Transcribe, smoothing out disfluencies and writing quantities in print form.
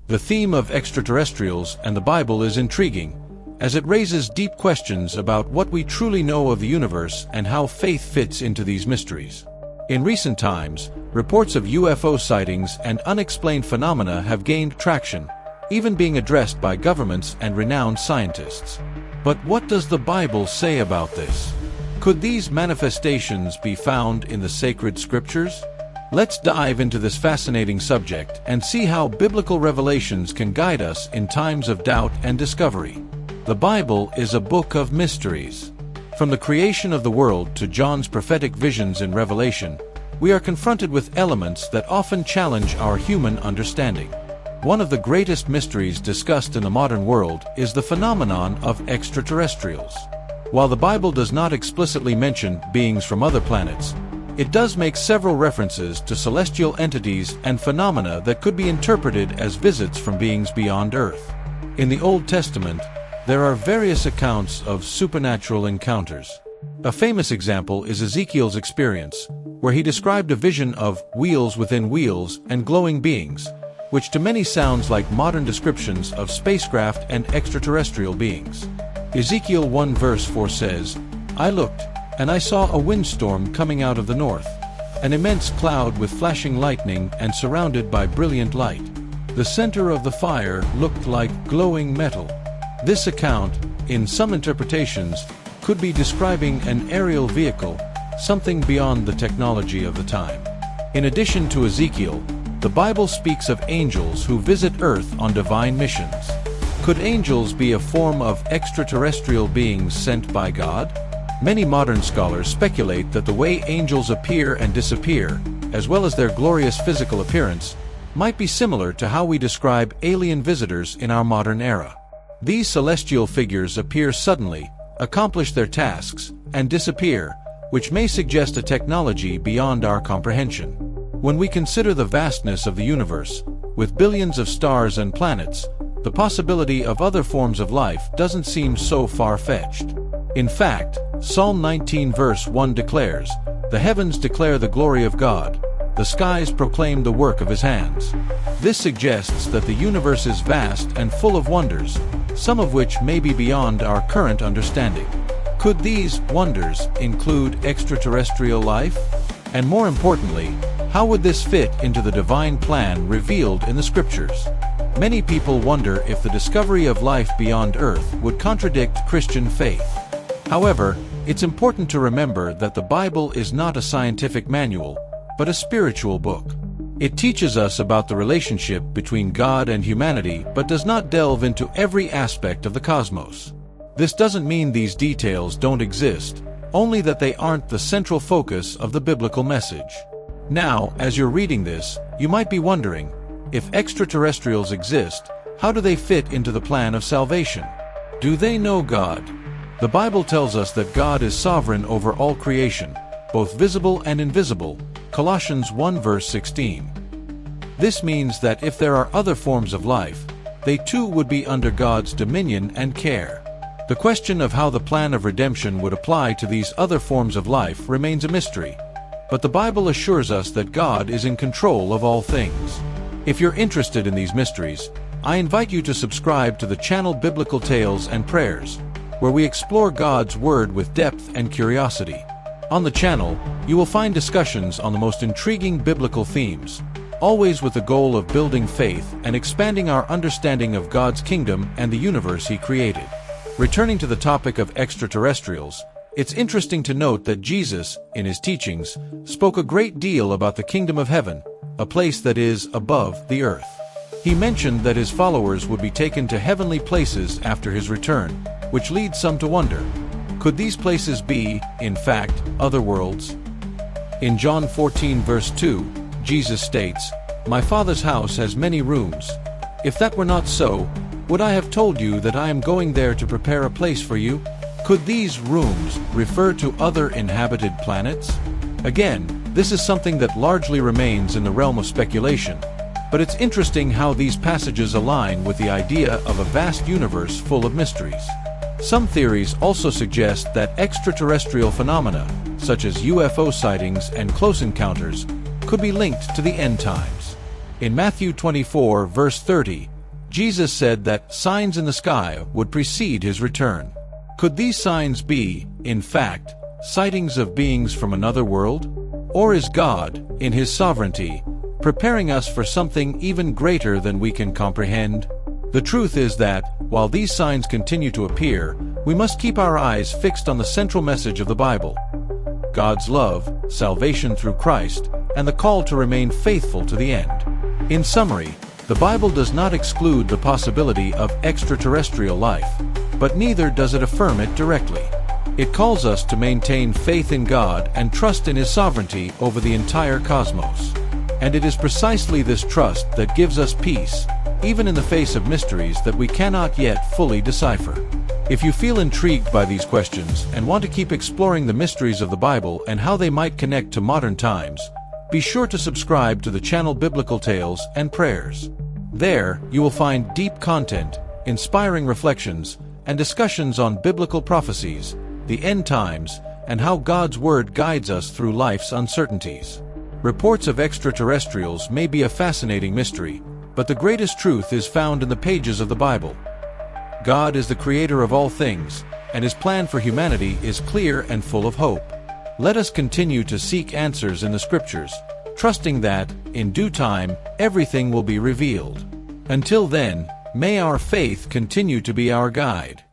The theme of extraterrestrials and the Bible is intriguing, as it raises deep questions about what we truly know of the universe and how faith fits into these mysteries. In recent times, reports of UFO sightings and unexplained phenomena have gained traction, even being addressed by governments and renowned scientists. But what does the Bible say about this? Could these manifestations be found in the sacred scriptures? Let's dive into this fascinating subject and see how biblical revelations can guide us in times of doubt and discovery. The Bible is a book of mysteries. From the creation of the world to John's prophetic visions in Revelation, we are confronted with elements that often challenge our human understanding. One of the greatest mysteries discussed in the modern world is the phenomenon of extraterrestrials. While the Bible does not explicitly mention beings from other planets, it does make several references to celestial entities and phenomena that could be interpreted as visits from beings beyond Earth. In the Old Testament, there are various accounts of supernatural encounters. A famous example is Ezekiel's experience, where he described a vision of wheels within wheels and glowing beings, which to many sounds like modern descriptions of spacecraft and extraterrestrial beings. Ezekiel 1 verse 4 says, "I looked, and I saw a windstorm coming out of the north, an immense cloud with flashing lightning and surrounded by brilliant light. The center of the fire looked like glowing metal." This account, in some interpretations, could be describing an aerial vehicle, something beyond the technology of the time. In addition to Ezekiel, the Bible speaks of angels who visit Earth on divine missions. Could angels be a form of extraterrestrial beings sent by God? Many modern scholars speculate that the way angels appear and disappear, as well as their glorious physical appearance, might be similar to how we describe alien visitors in our modern era. These celestial figures appear suddenly, accomplish their tasks, and disappear, which may suggest a technology beyond our comprehension. When we consider the vastness of the universe, with billions of stars and planets, the possibility of other forms of life doesn't seem so far-fetched. In fact, Psalm 19 verse 1 declares, "The heavens declare the glory of God, the skies proclaim the work of his hands." This suggests that the universe is vast and full of wonders, some of which may be beyond our current understanding. Could these wonders include extraterrestrial life? And more importantly, how would this fit into the divine plan revealed in the scriptures? Many people wonder if the discovery of life beyond Earth would contradict Christian faith. However, it's important to remember that the Bible is not a scientific manual, but a spiritual book. It teaches us about the relationship between God and humanity, but does not delve into every aspect of the cosmos. This doesn't mean these details don't exist, only that they aren't the central focus of the biblical message. Now, as you're reading this, you might be wondering, if extraterrestrials exist, how do they fit into the plan of salvation? Do they know God? The Bible tells us that God is sovereign over all creation, both visible and invisible, Colossians 1 verse 16. This means that if there are other forms of life, they too would be under God's dominion and care. The question of how the plan of redemption would apply to these other forms of life remains a mystery, but the Bible assures us that God is in control of all things. If you're interested in these mysteries, I invite you to subscribe to the channel Biblical Tales and Prayers, where we explore God's Word with depth and curiosity. On the channel, you will find discussions on the most intriguing biblical themes, always with the goal of building faith and expanding our understanding of God's kingdom and the universe He created. Returning to the topic of extraterrestrials, it's interesting to note that Jesus, in His teachings, spoke a great deal about the kingdom of heaven, a place that is above the earth. He mentioned that His followers would be taken to heavenly places after His return, which leads some to wonder, could these places be, in fact, other worlds? In John 14 verse 2, Jesus states, "My Father's house has many rooms. If that were not so, would I have told you that I am going there to prepare a place for you?" Could these rooms refer to other inhabited planets? Again, this is something that largely remains in the realm of speculation, but it's interesting how these passages align with the idea of a vast universe full of mysteries. Some theories also suggest that extraterrestrial phenomena, such as UFO sightings and close encounters, could be linked to the end times. In Matthew 24 verse 30, Jesus said that signs in the sky would precede his return. Could these signs be, in fact, sightings of beings from another world? Or is God, in his sovereignty, preparing us for something even greater than we can comprehend? The truth is that, while these signs continue to appear, we must keep our eyes fixed on the central message of the Bible: God's love, salvation through Christ, and the call to remain faithful to the end. In summary, the Bible does not exclude the possibility of extraterrestrial life, but neither does it affirm it directly. It calls us to maintain faith in God and trust in his sovereignty over the entire cosmos. And it is precisely this trust that gives us peace, even in the face of mysteries that we cannot yet fully decipher. If you feel intrigued by these questions and want to keep exploring the mysteries of the Bible and how they might connect to modern times, be sure to subscribe to the channel Biblical Tales and Prayers. There, you will find deep content, inspiring reflections, and discussions on biblical prophecies, the end times, and how God's Word guides us through life's uncertainties. Reports of extraterrestrials may be a fascinating mystery, but the greatest truth is found in the pages of the Bible. God is the creator of all things, and his plan for humanity is clear and full of hope. Let us continue to seek answers in the Scriptures, trusting that, in due time, everything will be revealed. Until then, may our faith continue to be our guide.